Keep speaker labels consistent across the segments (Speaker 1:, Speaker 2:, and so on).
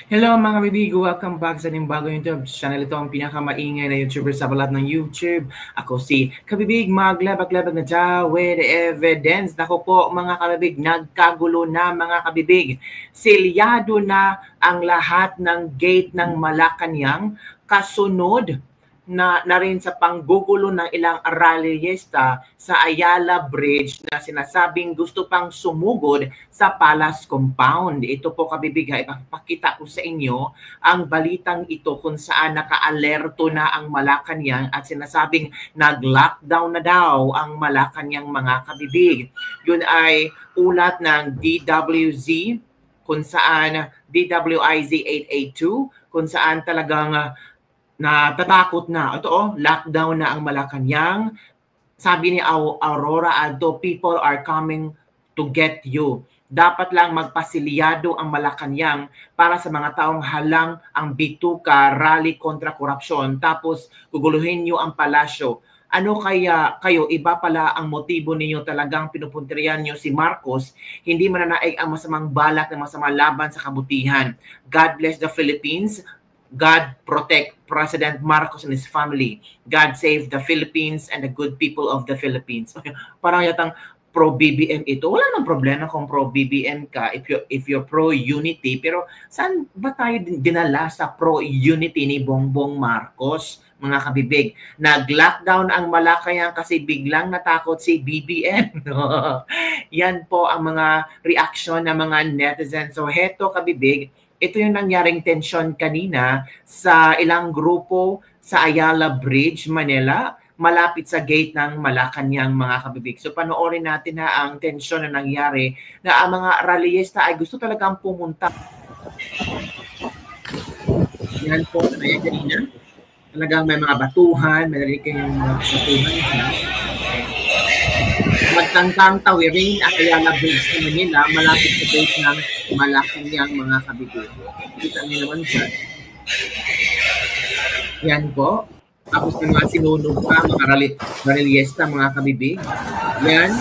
Speaker 1: Hello mga kabibigo, welcome back sa ating bagong YouTube channel. Ito ang pinakamaingay na YouTuber sa balat ng YouTube. Ako si Kabibig, maglabag-labag na dyan with evidence. Nako po mga kabibig, nagkagulo na mga kabibig. Selyado na ang lahat ng gate ng Malacanang kasunod na rin sa panggugulo ng ilang rallyista sa Ayala Bridge na sinasabing gusto pang sumugod sa Palace Compound. Ito po kabibigay, ipapakita ko sa inyo ang balitang ito kung saan naka-alerto na ang Malacanang at sinasabing nag-lockdown na daw ang Malacanang mga kabibig. Yun ay ulat ng DWZ kung saan DWIZ 882 kung saan talagang natatakot na. Ito lockdown na ang Malacanang. Sabi ni Aurora Aldo, people are coming to get you. Dapat lang magpasilyado ang Malacanang para sa mga taong halang ang bituka, rally kontra korupsyon, tapos guguluhin nyo ang palasyo. Ano kaya kayo, iba pala ang motibo ninyo, talagang pinupunterian nyo si Marcos, hindi mananaig ang masamang balak ng masamang laban sa kabutihan. God bless the Philippines. God protect President Marcos and his family. God save the Philippines and the good people of the Philippines. Parang yatang pro-BBM ito. Wala nang problema kung pro-BBM ka if you're pro-unity. Pero saan ba tayo dinala sa pro-unity ni Bongbong Marcos? Mga kabibig, nag-lockdown ang Malacanang kasi biglang natakot si BBM. Yan po ang mga reaction ng mga netizens. So heto kabibig, ito yung nangyaring tensyon kanina sa ilang grupo sa Ayala Bridge, Manila, malapit sa gate ng Malacanang mga kabibig. So panoorin natin na ang tensyon na nangyari na ang mga rallyista ay gusto talagang pumunta. Yan po, ayan kanina. Talagang may mga batuhan, may narinig kayong mga batuhan. Magtangkang tawirin at Ayala Bridge sa Manila, malapit sa base ng Malacanang mga kabibig. Kita niyo naman dyan. Yan po. Tapos ng mga sinunog pa, mga rallyista, mga kabibig. Yan.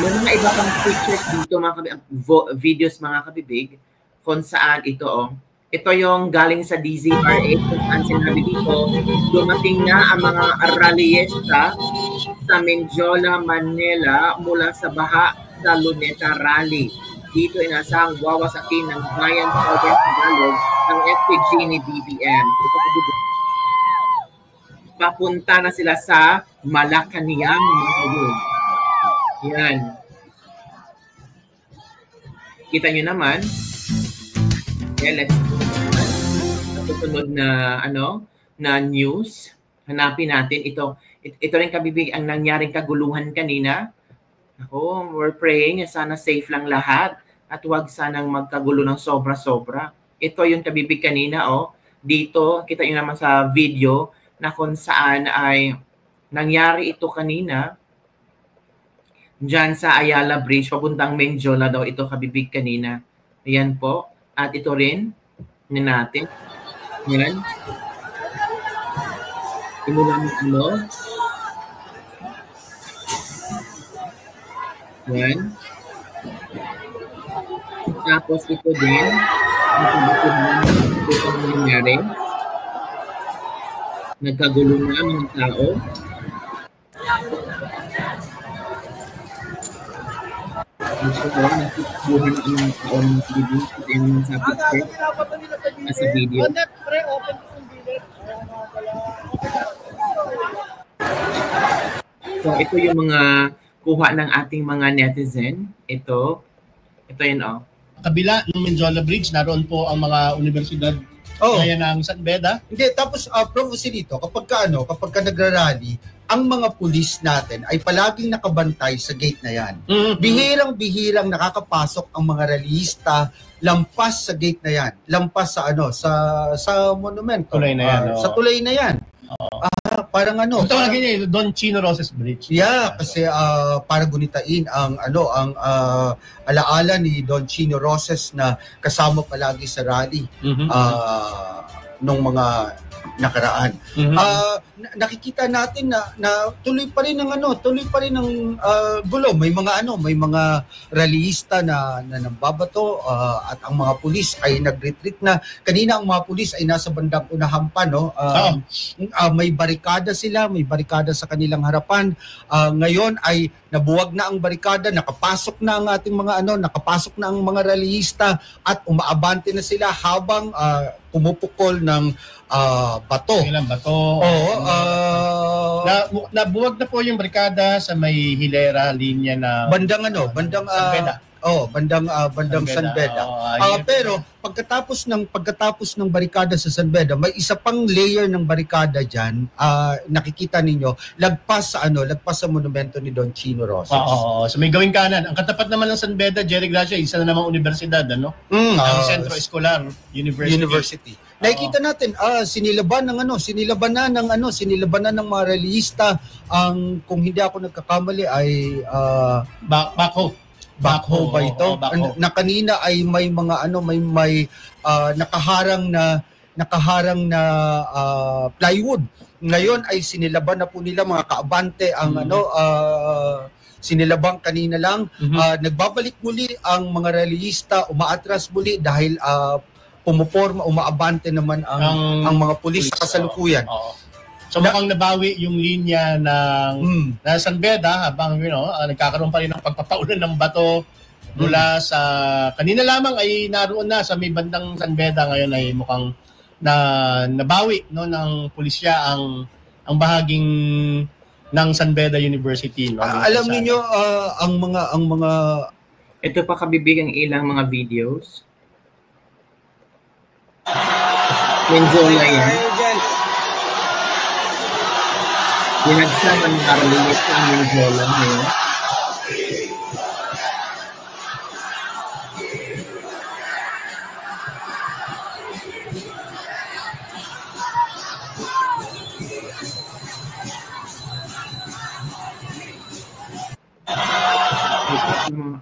Speaker 1: May mga iba pang pictures dito, mga kabibig, videos mga kabibig, kung saan ito, ito yung galing sa DZRH kung saan sinabi dito, dumating na ang mga rallyista sa Menjola, Manila mula sa baha sa Luneta Rally. Dito inasahang wawasakin ng Bayan Province Tagalog ng FPG ni BBM. Papunta na sila sa Malacanang. Yan. Kita nyo naman. Okay, let's susunod na na news. Hanapin natin ito. Ito rin kabibig ang nangyaring kaguluhan kanina. Ako, we're praying sana safe lang lahat at huwag sanang magkagulo ng sobra-sobra. Ito yung kabibig kanina dito kita nyo naman sa video na kung saan ay nangyari ito kanina dyan sa Ayala Bridge papuntang Menjola daw ito kabibig kanina. Ayan po. At ito rin, natin. Yan. Imulang Yan. Tapos ito din, ito ang nangyari. Nagkagulo na mga tao. Gusto ko, nagkikbuhan ang mga taon ng video sa video. So, ito yung mga kuha ng ating mga netizen. Ito yun
Speaker 2: Kabila ng Menjola Bridge, naroon po ang mga universidad gaya ng San Beda.
Speaker 3: Hindi, tapos prophecy dito, kapag ka nagrarally, ang mga pulis natin ay palaging nakabantay sa gate na yan. Bihirang-bihirang nakakapasok ang mga rallyista lampas sa gate na yan. Lampas sa sa monumento.
Speaker 2: Tulay na yan.
Speaker 3: Sa tulay na yan. Parang
Speaker 2: ito lagi niya, Don Chino Roses Bridge.
Speaker 3: Yeah, kasi para gunitain ang alaala ni Don Chino Roses na kasama palagi sa rally nung mga nakaraan. Nakikita natin na tuloy pa rin ng gulo. May mga rallyista na nambabato at ang mga pulis ay nag-retreat na. Kanina ang mga pulis ay nasa bandang unahan pa, no? May barikada sila, may barikada sa kanilang harapan. Ngayon ay nabuwag na ang barikada, nakapasok na ang ating nakapasok na ang mga rallyista at umaabante na sila habang pumupukol ng bato.
Speaker 2: Ilang bato.
Speaker 3: Oo.
Speaker 2: Nabuwag na po yung barikada sa may hilera linya na
Speaker 3: bandang
Speaker 2: San Beda.
Speaker 3: Bandang San Beda. Pero pagkatapos ng barikada sa San Beda, may isa pang layer ng barikada diyan. Nakikita ninyo, lagpas sa monumento ni Don Chino Roses.
Speaker 2: So may gawing kanan. Ang katapat naman ng San Beda, Jerry Gracia, isa na namang universidad, ano? Ang Centro Escolar University.
Speaker 3: Nakikita natin sinilaban na ng mga rallyista ang, kung hindi ako nagkakamali, ay backhoe ba ito? Na kanina ay may mga nakaharang na plywood. Ngayon ay sinilaban na po nila, mga kaabante ang sinilabang kanina lang. Nagbabalik muli ang mga rallyista, umaatras muli dahil umaabante naman ang mga pulis sa kasalukuyan.
Speaker 2: So mukhang nabawi yung linya ng San Beda habang nagkakaroon pa rin ng pagpapaulan ng bato mula sa kanina lamang ay naroon na sa may bandang San Beda. Ngayon ay mukhang nabawi ng pulisya ang bahaging ng San Beda University.
Speaker 3: Alam niyo ang mga
Speaker 1: ito pa kabibigang ilang mga videos. Enjoy na yan. Ginagsaman ng karalinis ng Venezuela ngayon.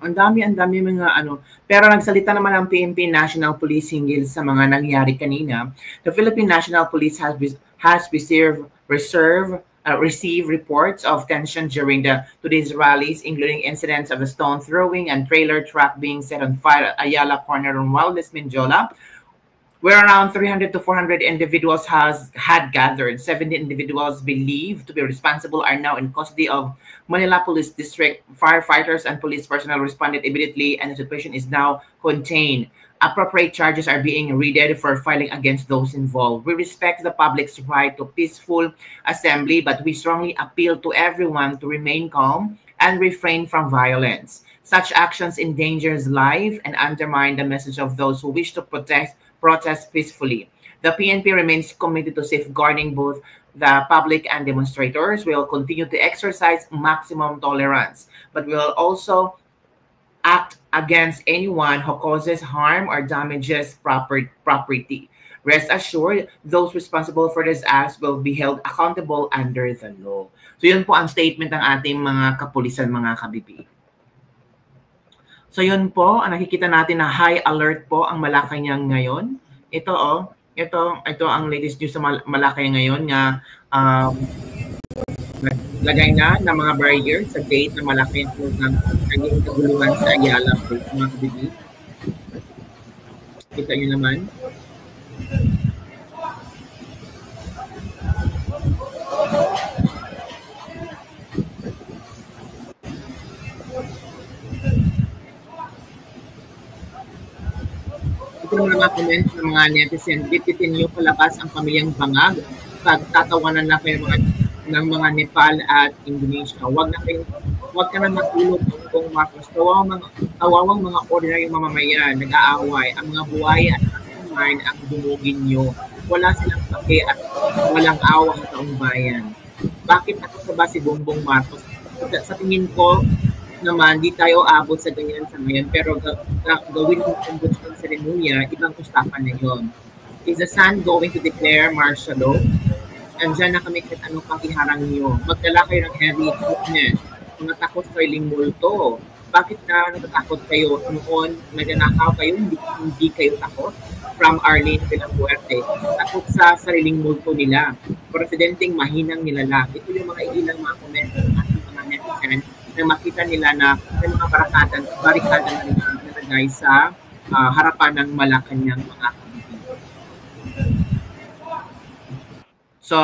Speaker 1: Ang dami mga pero nagsalita naman ang PNP National Police hinggil sa mga nangyari kanina. The Philippine National Police has received reports of tension during today's rallies, including incidents of a stone throwing and trailer truck being set on fire at Ayala Corner on Wildest Mindiola, where around 300 to 400 individuals had gathered. 70 individuals believed to be responsible are now in custody of Manila Police District. Firefighters and police personnel responded immediately and the situation is now contained. Appropriate charges are being readied for filing against those involved. We respect the public's right to peaceful assembly, but we strongly appeal to everyone to remain calm and refrain from violence. Such actions endangers life and undermine the message of those who wish to protest peacefully. The PNP remains committed to safeguarding both the public and demonstrators. We will continue to exercise maximum tolerance, but we will also act against anyone who causes harm or damages property. Rest assured, those responsible for this acts will be held accountable under the law. So yun po ang statement ng ating mga kapulisan, mga kabibi. So yun po, nakikita natin na high alert po ang Malacanang ngayon. Ito ang latest news sa Malacanang ngayon nga naglagay na ng mga barriers sa gate na Malacanang ng naging kaguluhan sa Ayala po, mga kabibi. Kita nyo naman. Ito mga comments ng mga netizen, bititin nyo palabas ang pamilyang Bangag. Pagtatawanan na kayo ng mga Nepal at Indonesia. Huwag ka na matulog kung Marcos. Kawawang mga ordinaryong mamamayan, nag-aaway. Ang mga buhay at mastermind ang dumugin nyo. Wala silang pake at walang awa sa taong bayan. Bakit ako ba si Bongbong Marcos? Sa tingin ko, naman, di tayo abot sa ganyan sa ngayon, pero gawin ng combustion ceremonia, ibang usapan na yun. Is the sun going to declare martial law? Andyan na kami kahit anong pakiharang niyo. Magdala kayo ng heavy equipment. Mga takot kayo Bakit na natatakot kayo? Noon, nagnanakaw kayo, hindi kayo takot? from Arlene de la Fuerte. Takot sa sariling multo nila. Presidenteng mahinang nilalak. Ito yung mga ilang mga komento ng ating mga netizen na makita nila na may mga barikada na nilagay sa harapan ng Malacanang mga kabibig. So,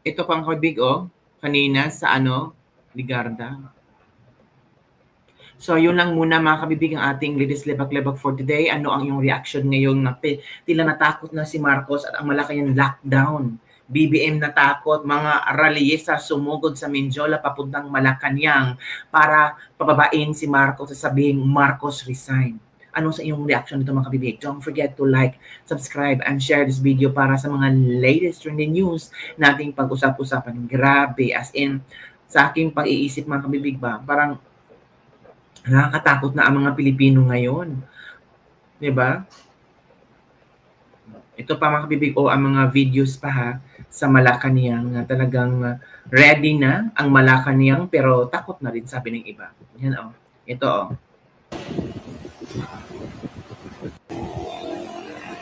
Speaker 1: ito pang kabig kanina sa Ligarda. So, yun lang muna mga kabibig ang ating Ladies Lebak-Lebak for today. Ano ang iyong reaction ngayon na tila natakot na si Marcos at ang Malacanang lockdown? BBM natakot, mga rallyista sumugod sa Mindiola papuntang Malacanang para pababain si Marcos at sabihin Marcos resign. Ano sa iyong reaction nito mga kabibig? Don't forget to like, subscribe, and share this video para sa mga latest trending news nating pag-usap-usapan. Grabe, as in, sa aking pag-iisip mga kabibig ba, parang nakakatakot na ang mga Pilipino ngayon. Diba? Ito pa mga kabibig ang mga videos pa sa Malacanang na talagang ready na ang Malacanang pero takot na rin sabi ng iba. Yan Ito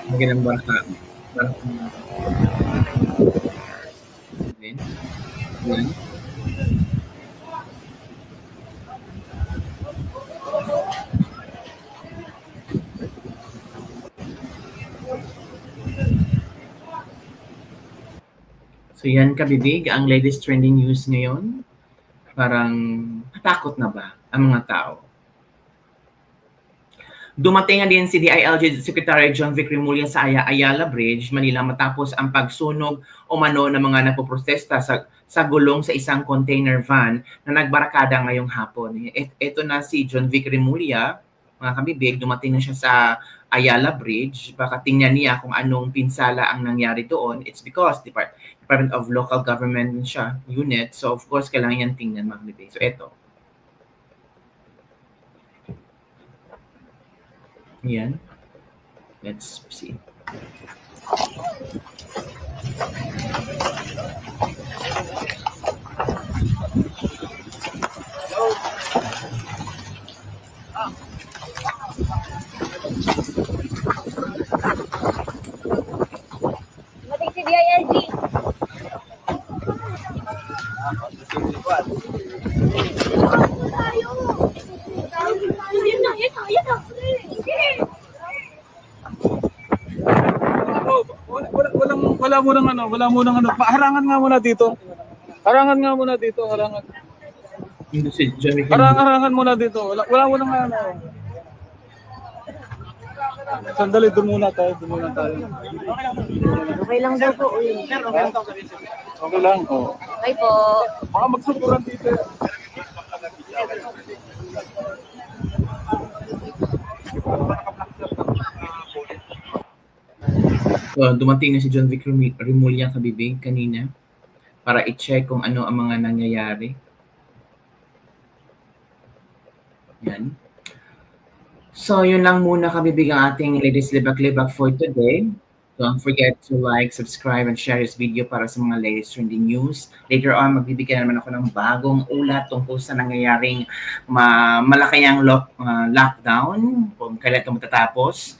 Speaker 1: Magandang baraka. Yan. So yan kabibig, ang latest trending news ngayon. Parang takot na ba ang mga tao? Dumating na din si DILG Secretary John Vic Remulla sa Ayala Bridge, Manila matapos ang pagsunog umano ng mga napoprotesta sa gulong sa isang container van na nagbarakada ngayong hapon. Ito na si John Vic Remulla, mga kabibig, dumating na siya sa Ayala Bridge. Baka tingnan niya kung anong pinsala ang nangyari doon. It's because Department of Local Government siya, unit. So of course, kailangan yan tingnan mga kabibig. So ito. Yan. Let's see.
Speaker 4: Mating si DILG.
Speaker 5: Wala munang harangan nga muna dito. Harangan. Harangan muna dito. Wala munang Sandali, doon muna tayo.
Speaker 4: Okay lang daw po.
Speaker 5: Okay lang.
Speaker 4: Okay po.
Speaker 5: Baka magsupuran dito.
Speaker 1: So, dumating na si John Vic Remulla kabibig kanina para i-check kung ano ang mga nangyayari. Yan. So, yun lang muna kabibig ang ating Ladies Lebak-Lebak for today. Don't forget to like, subscribe, and share this video para sa mga latest trending news. Later on, magbibigyan naman ako ng bagong ulat tungkol sa nangyayaring Malacanang lockdown, kung kailan ito matatapos.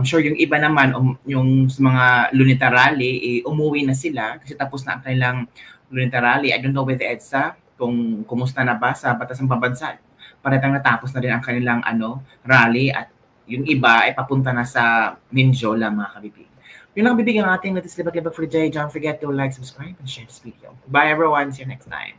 Speaker 1: Sure, yung iba naman, yung mga Luneta Rally, umuwi na sila kasi tapos na ang kanilang Luneta Rally. I don't know with EDSA kung kumusta na ba sa batas ng pambansa. Paretang natapos na rin ang kanilang rally at yung iba ay papunta na sa Mindiola, mga kabibig. Yun lang bibigyan ang ating Ladies Lebak-Lebak for today. Don't forget to like, subscribe, and share this video. Bye everyone. See you next time.